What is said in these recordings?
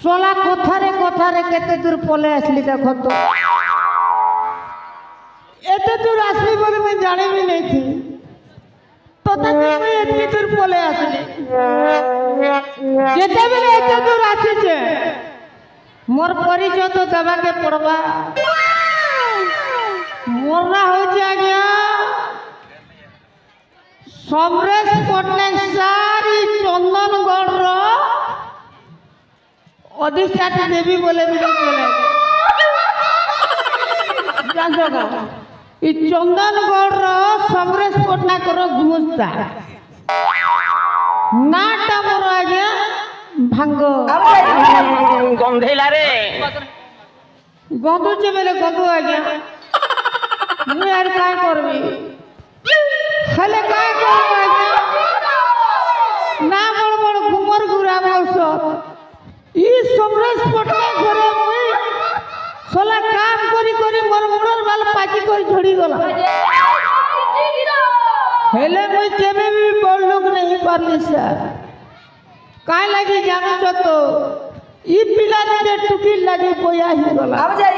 सोला कथारे कथारे केते दूर पले आसली देखो तो एते दूर आसली बोले मैं जाने भी नहीं थी तो तभी मैं इतनी दूर पले आसली जेते बेले एते दूर आसी छे मोर परिचय तो दबा के पड़वा मोरना हो जाएगा समरेश पटनायक सारी चंदनगढ़ रो अधिष्ठात्री देवी बोले भी बोले जानते का ये चंदनगढ़ रो समरेश पटनायक रो घुमस्ता नाटा मोर आगे भांगो गंधेला रे गंधु जे बेले गंधु आगे मु यार काय करबी खाले काय करबी आगे ना बड़ बड़ घुमर घुरा मौसो ई समरेश पटनायक घरे मुई सोला काम करी करी मोर मुडर बाल पाची करी झड़ी गला हेले मुई केबे भी बड़ लोग नहीं पारली सर काय लागी जानो छ तो ई पिला दे टुकी लागी बोया ही गला अब जाई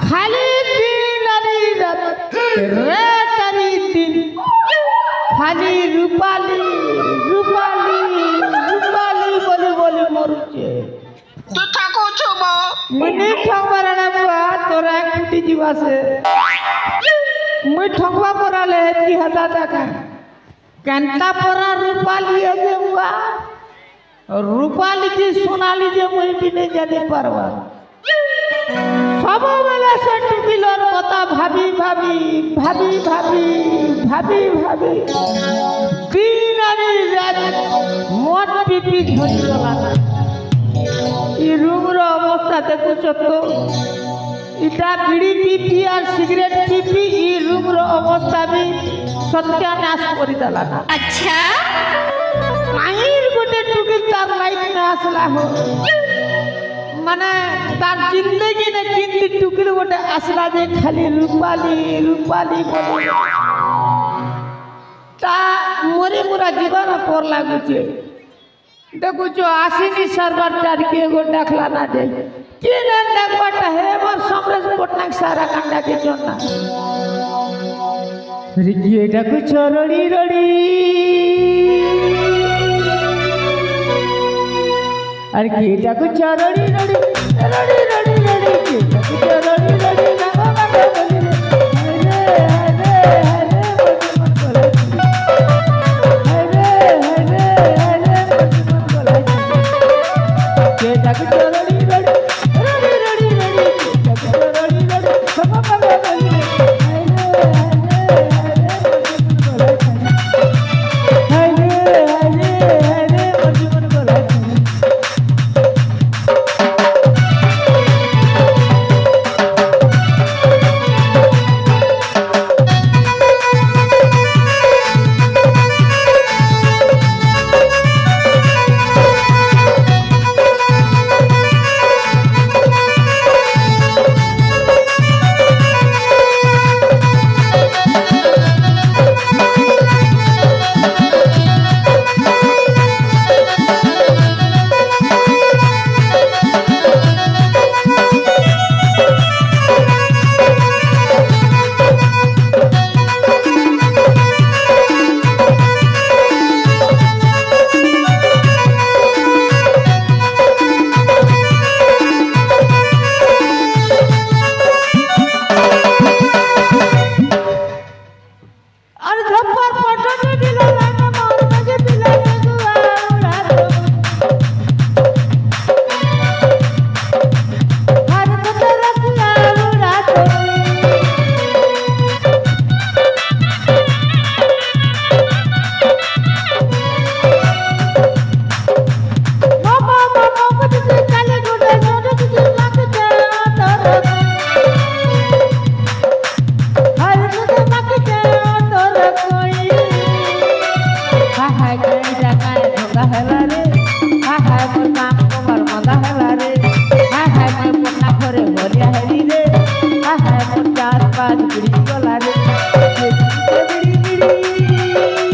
खाली दिन आनी रात रे तारी दिन खाली रूपाली रूपाली रूपाली बोली बोली मरुचे तू ठाको छबो मने ठंगबाराना बुआ तोरा कुटी जीवा से मुई ठंगबा पराले की हदा दाका कंता परा रूपाली है बुआ रूपाली की सोनाली जे मुई भी नहीं जाने परवा सब बेले से टुकिलर पता भाभी भाभी भाभी भाभी भाभी भाभी दिन आनी रात मोट पीपी झड़ी गला ई रूम रो अवस्था देखुछ तो इटा बीड़ी पीपी और सिगरेट पीपी ई रूम रो अवस्था भी सत्यानाश करी देला ना अच्छा काहीर गोटे टुकिल तार लाइफ में आसला हो माने तार जिंदगी ने किंती टुकिल गोटे आसला जे खाली रूपाली रूपाली बोले ता मोरे पूरा जीवन पर लागुचे देखो जो आसीनी सरवर टार के गो देखला ना दे के ना देखबाट है मोर समरेश पटनायक सारा कांडा के चोना रिकिए डाकु चरड़ी रड़ी अरे की डाकु चरड़ी रड़ी रड़ी रड़ी रड़ी की डाकु चरड़ी रड़ी नागा नागा बोली हरे हरे हरे बोली मन बोले हरे हरे हरे के डाकु चरड़ी रड़ी रड़ी रड़ी रड़ी के डाकु चरड़ी रड़ी नागा नागा बोली हाय कहीं जाए धोखा हेला रे हाय मोर काम कमर मदा हेला रे हाय मैं पन्ना घरे भरिया हेली रे हाय मोर चार पांच बिड़ी गला रे बिड़ी बिड़ी बिड़ी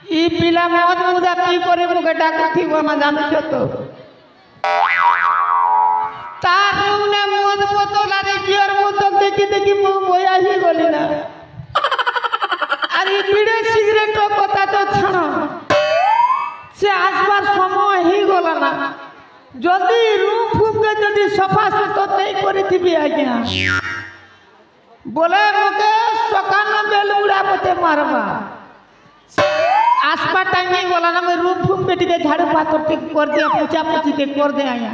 पिला मद मुदा की करे मुके डाकथी बना जानछ तो तार उने मद बोतला रे बियर बोतल देखि देखि मो बोया ही गली ना अरे बीड़े सिगरेट कथा तो छाण से आसबार समय ही गला ना जल्दी रूम फूम के जल्दी सफा सुतर नहीं करिथिबी आज्ञा बोले मके सकान बेल उड़ा पते मारबा आसपा टाइम ही बोला ना मैं रूम फूम बेटी के झाड़ू पातर के कर दिया पूछा पूछी के कर दे आया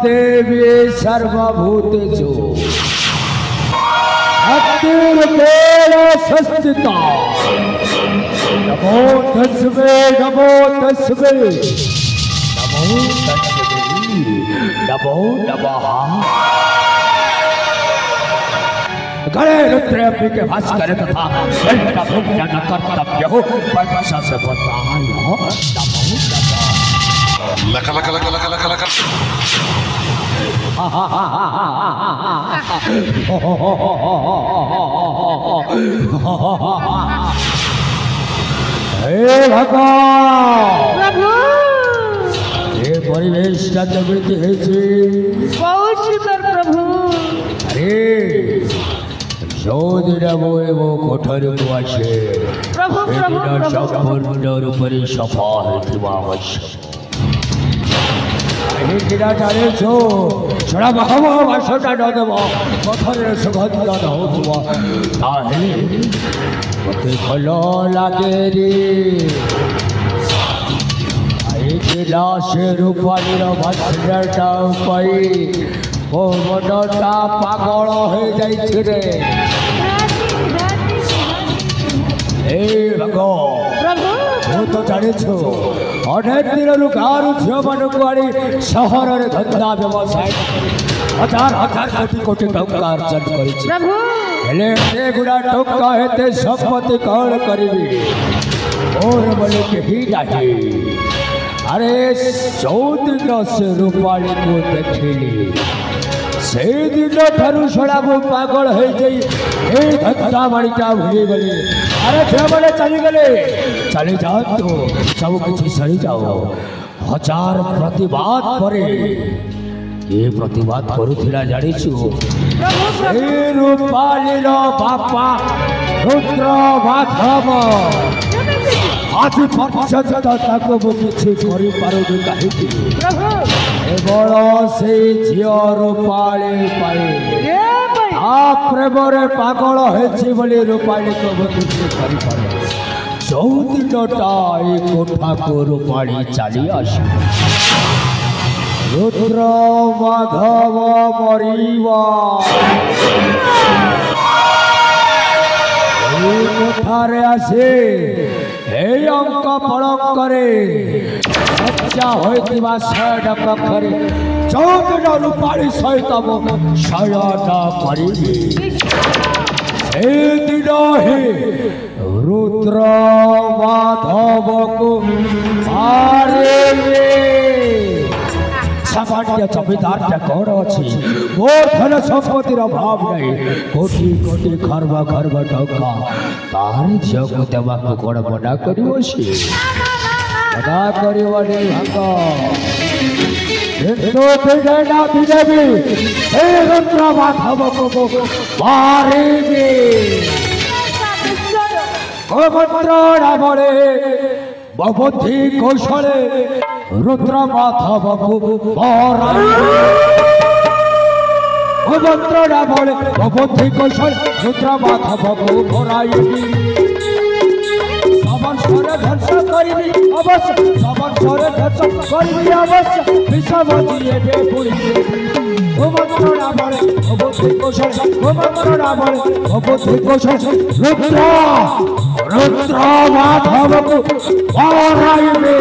देवी सर्वभूतेषु अत्युर्पेण संस्थिता नमो तस्मै नमो तस्मै नमो तस्मै नमो नमः गणे रुद्र के भास्कर तथा का भोजन कर्तव्य हो परमश से बतायो नमो नमः लका लका लका लका लका लका हे भगवान प्रभु ये परिवेशटा केमिति हेछि बहुत सुंदर प्रभु अरे जोदिना मोए मो कोठरी को आसे प्रभु प्रभु एदिना प्रभु संपूर्ण रूपरे सफा हेतिबा आवश्यक এই কিনা জানিছো ছড়া বাহাব বাসটা নদেব পথরের সুগন্ধ নৌথিব তাহলে মতে ভাল লাগে রে এই কিনা সে রূপালীর ভাষাটা পাই ও মনটা পাগল হয়ে যাইছে রে এই ভগবান प्रभु ମୁଁ ତ ଜାଣିଛୁ ଅନେକ ଦିନରୁ ଗାଁରୁ ଝିଅମାନଙ୍କୁ ଆଣି ସହରରେ ଧନ୍ଦା ବ୍ୟବସାୟ ହଜାର ହଜାର କୋଟି କୋଟି ଟଙ୍କା ଅର୍ଜନ କରିଛି प्रभु ହେଲେ ଏଗୁଡ଼ା ଟଙ୍କା ଏତେ ସମ୍ପତ୍ତି କ'ଣ କରିବି ମୋର ବୋଲି କେହି ନାହିଁ ଆରେ ଚଉଦିନ ସେ ରୂପାଳୀକୁ ଦେଖିଲି ସେଇଦିନ ଠାରୁ ଶଳା ମୁଁ ପାଗଳ ହେଇଯାଇ ଏଇ ଧନ୍ଦା ବାଡ଼ିଟା ଭୁଲିଗଲି ଆରେ ଝିଅମାନେ ଚାଲିଗଲେ ଚାଲି ଯାଆନ୍ତୁ ସବୁ କିଛି ସରିଯାଉ ହଜାର ପ୍ରତିବାଦ ପରେ ଏ ପ୍ରତିବାଦ କରୁଥିଲା ଜାଣିଛୁ ଏ ରୂପାଳୀର ବାପା ରୁଦ୍ର ମାଧବ ଆଜି ପର୍ଯ୍ୟନ୍ତ ତାକୁ ମୁଁ କିଛି କରିପାରୁନି କାହିଁକି प्रभु କେବଳ ସେଇ ଝିଅ ରୂପାଳୀ ପାଇଁ ये भाई ତା ପ୍ରେମରେ ପାଗଳ ହେଇଛି ବୋଲି ରୂପାଳୀକୁ ମୁଁ କିଛି କରିପାରୁ ଚଉଦିନଟା ଏ କୋଠାକୁ ରୂପାଳୀ ଚାଲି ଆସି ରୁଦ୍ର ମାଧବ ମରିବା এই কোঠারে আসে এই অঙ্ক পলঙ্করে সজ্জা হইଥିବା ଶୟନ କକ୍ଷରେ ଚଉଦିନ ରୂପାଳୀ ସହିତ ମୁଁ ଶୟନ କରିବି ସେଦିନ ହିଁ ରୁଦ୍ର ମାଧବକୁ ମାରିବି ସାମାନ୍ୟ ଜମିଦାରଟା କ'ଣ ଅଛି ମୋର ଧନ ସମ୍ପତ୍ତିର ଅଭାବ ନାହିଁ କୋଟି କୋଟି ଖର୍ବ ଖର୍ବ ଟଙ୍କା ତାରି ଝିଅକୁ ଦେବାକୁ କ'ଣ ମନା କରିବ ସିଏ ମନା କରିବନି ଭାଗ କିନ୍ତୁ ବିଜୟଟା ବିଜେପି ଏ ରୁଦ୍ର ମାଧବକୁ ମୁଁ ମାରିବି ଗୋମନ୍ତ୍ର ନାମରେ ବୁଦ୍ଧି କୌଶଳେ ରୁଦ୍ର ମାଧବକୁ ମରାଇବି ଗୋମନ୍ତ୍ର ନାମରେ ବୁଦ୍ଧି କୌଶଳେ ରୁଦ୍ର ମାଧବକୁ ମରାଇବି ସମସ୍ତରେ ଧ୍ୱଂସ କରିବି ଅବଶ୍ୟ ସମସ୍ତରେ ଧ୍ୱଂସ କରିବି ଅବଶ୍ୟ ବିଷମ ଯିଏ ପୁଣିବେ ଗୋମନ୍ତ୍ର ନାମରେ ବୁଦ୍ଧି କୌଶଳ ଗୋମନ୍ତ୍ର ନାମରେ ବୁଦ୍ଧି କୌଶଳ ରୁଦ୍ର ମାଧବକୁ ମରାଇବି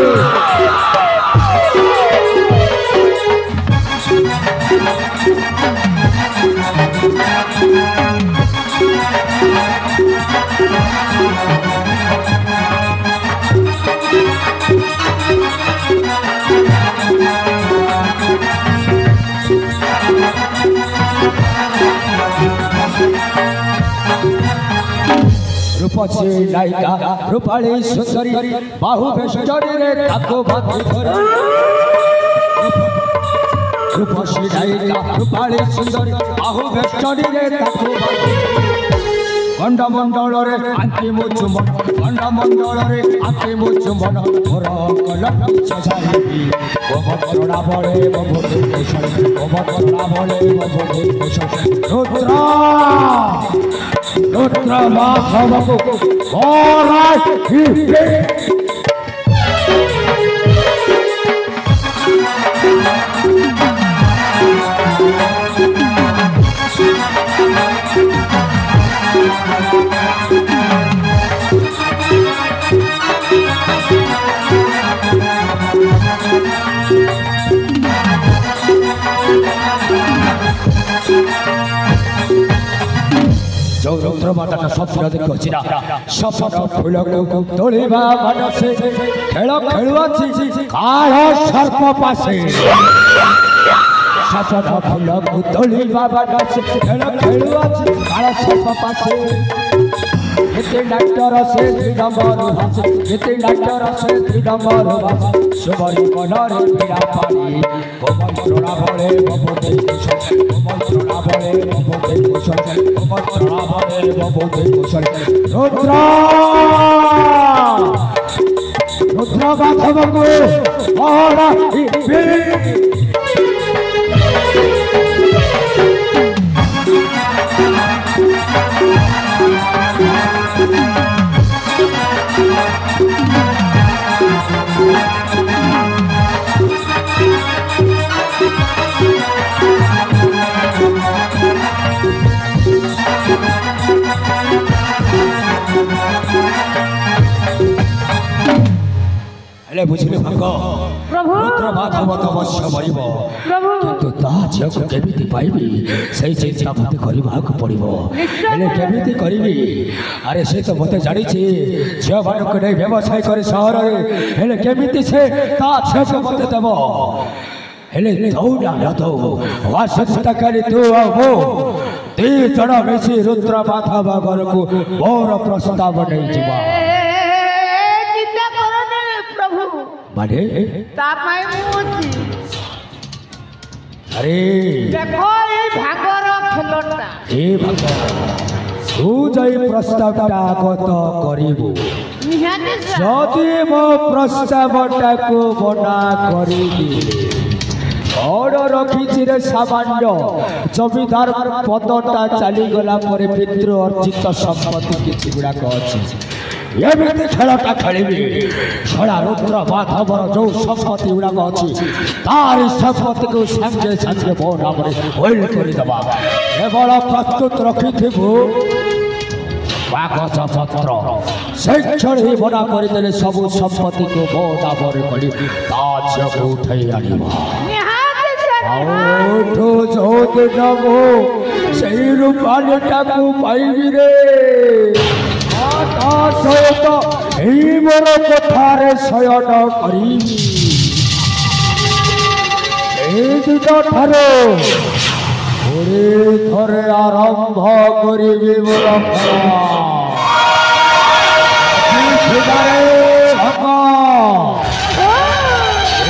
रूपसी नायिका रूपाली सुंदरी बाहु बेष्टनी ताको बांधी धरी रूपसी नायिका रूपाली सुंदरी बाहु बेष्टनी ताको बांधी खंडमंडल आंकी मो चुंबन खंडमंडल आंकी मो चुंबन मोर कलकी सजाइबी गोमत्रणा बळे बुद्धि कौशल गोमत्रणा बळे बुद्धि कौशल रुद्र माधवको मराइबी जो रुद्र माता स्वप्न देखुची ना स्वप्न फूल को तोलिबा मनसे खेल खेलुआछि काल सर्प पासे स्वप्न फूल को तोलिबा मनसे खेल खेलुआछि काल सर्प पासे कितने डॉक्टर से नंबर भाषे कितने डॉक्टर से नंबर भाषे सुबरी कलर पीड़ा पानी कोमल चोड़ा बोले बबोते कुशल कोमल चोड़ा बोले बबोते कुशल कोमल चोड़ा बोले बबोते कुशल रुद्र रुद्र बाधव को और हेले बुझिले भाग प्रभु रुद्र माधव तपस्या मरिब प्रभु किंतु ता झियको केमिति पाइबी सही चिंता मते करबाक पड़िबो हेले केमिति करिबी अरे से तो मते जानि छी झिय बानको नै व्यवसाय करे शहर रे हेले केमिति से ता झियको मते देबो हेले दौड़ा न दो वासता करी तू आ वो ती जण मिसी रुद्र माधव घर को मोर प्रस्ताव नै जिबा चिंता करने प्रभु माने तापाई मुची अरे देखो ये भागर खेलटा ए भगवान तू जई प्रस्तावटा आगत करिबो निहाती जदि मो प्रस्तावटा को बना करिबी और रखी रे सामान्य जमीदार पदटा चली गला पर पितृ अर्जित संपत्ति किछि गुडा को अछि एमिति खेलटा खेलिबी छड़ा रुद्र माधवर जो संपत्ति गुडा को अछि तार संपत्ति को संगे संगे बो नाम रे होइल करि दबा केवल प्रस्तुत रखिथिबु कागज पत्र से क्षण ही बना करदेले सबु संपत्ति को बो नाम रे करी ताज को उठै आनिबा आउठो जोत नमो सही रूपालेटा को पाइबी रे आकाश तो ही मोर कथारे शयन करिबी ए दुटा ठारो ओरे थरे आरंभ करिबी मोर खेला शिवारे भगा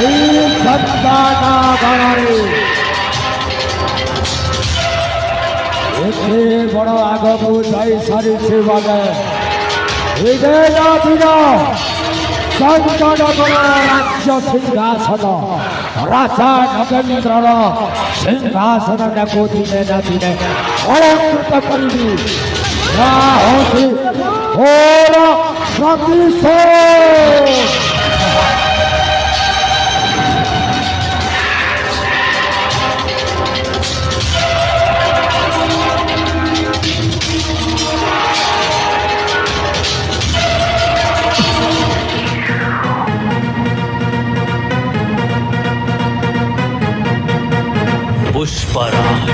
ए सत्ताना गणरे एते बड़ आगको जाई सारी सेवागे एदे जातिरा संकटकर राज्य सिंहासन राजा नगेन्द्रर सिंहासन को दिने न दिने अलंकृत करिबी ना होती और प्रतिशोध पुष्पराज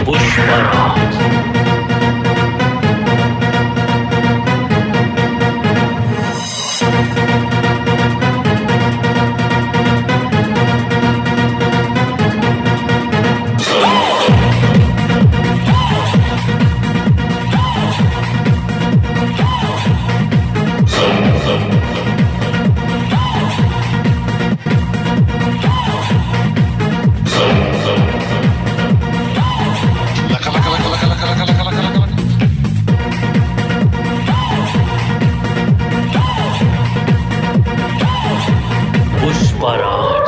पुष्पराज पुष्पराज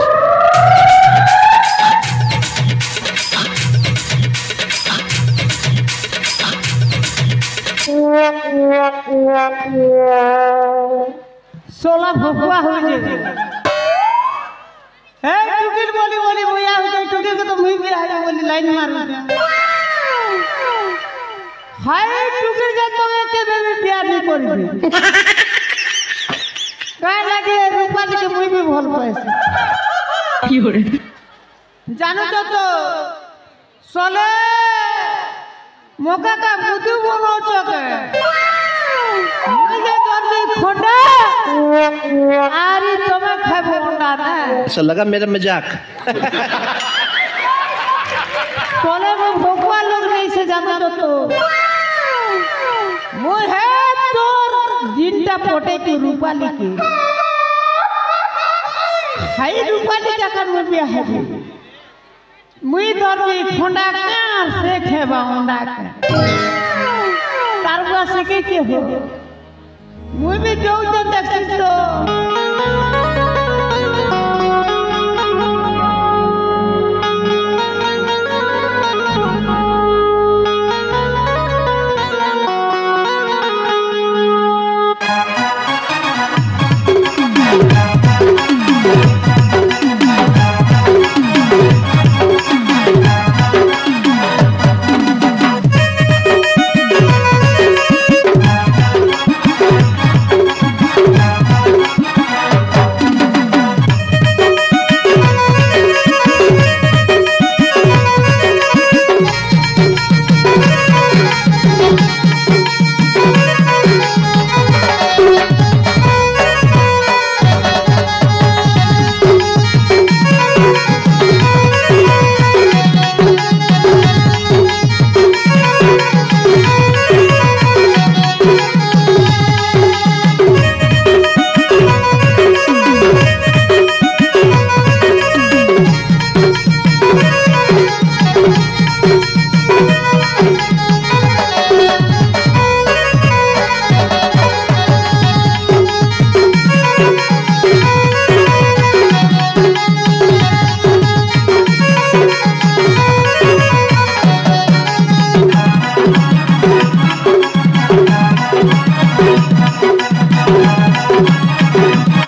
सोला भगवा हो जे हे टुकिल बोली बोली भैया हो जाए टुकिल को तो मुई भी आ बोली लाइन मारू हाय टुकिल के तो के बेबी प्यार नहीं करबी काय लागे रूपाली के मुई भी भल पाइस জানো তো চলে মোকাকা বুদ্ধি বলছ কে মুই যে করবি খোঁটা আরে তোমা খাবো না না ऐसा लगा मेरा मजाक চলে মো ভগবান লোক নেই সে জানো তো মুই হে তোর দিনটা পটে কি রূপালি কি হাই রূপালি টাকার মুই বিয়া হেবি মুই ধরবি খোঁডা কার সে খেবা ওন্ডা তার কাছে কে কে হবে মুই বি যাও তো দেখছিস তো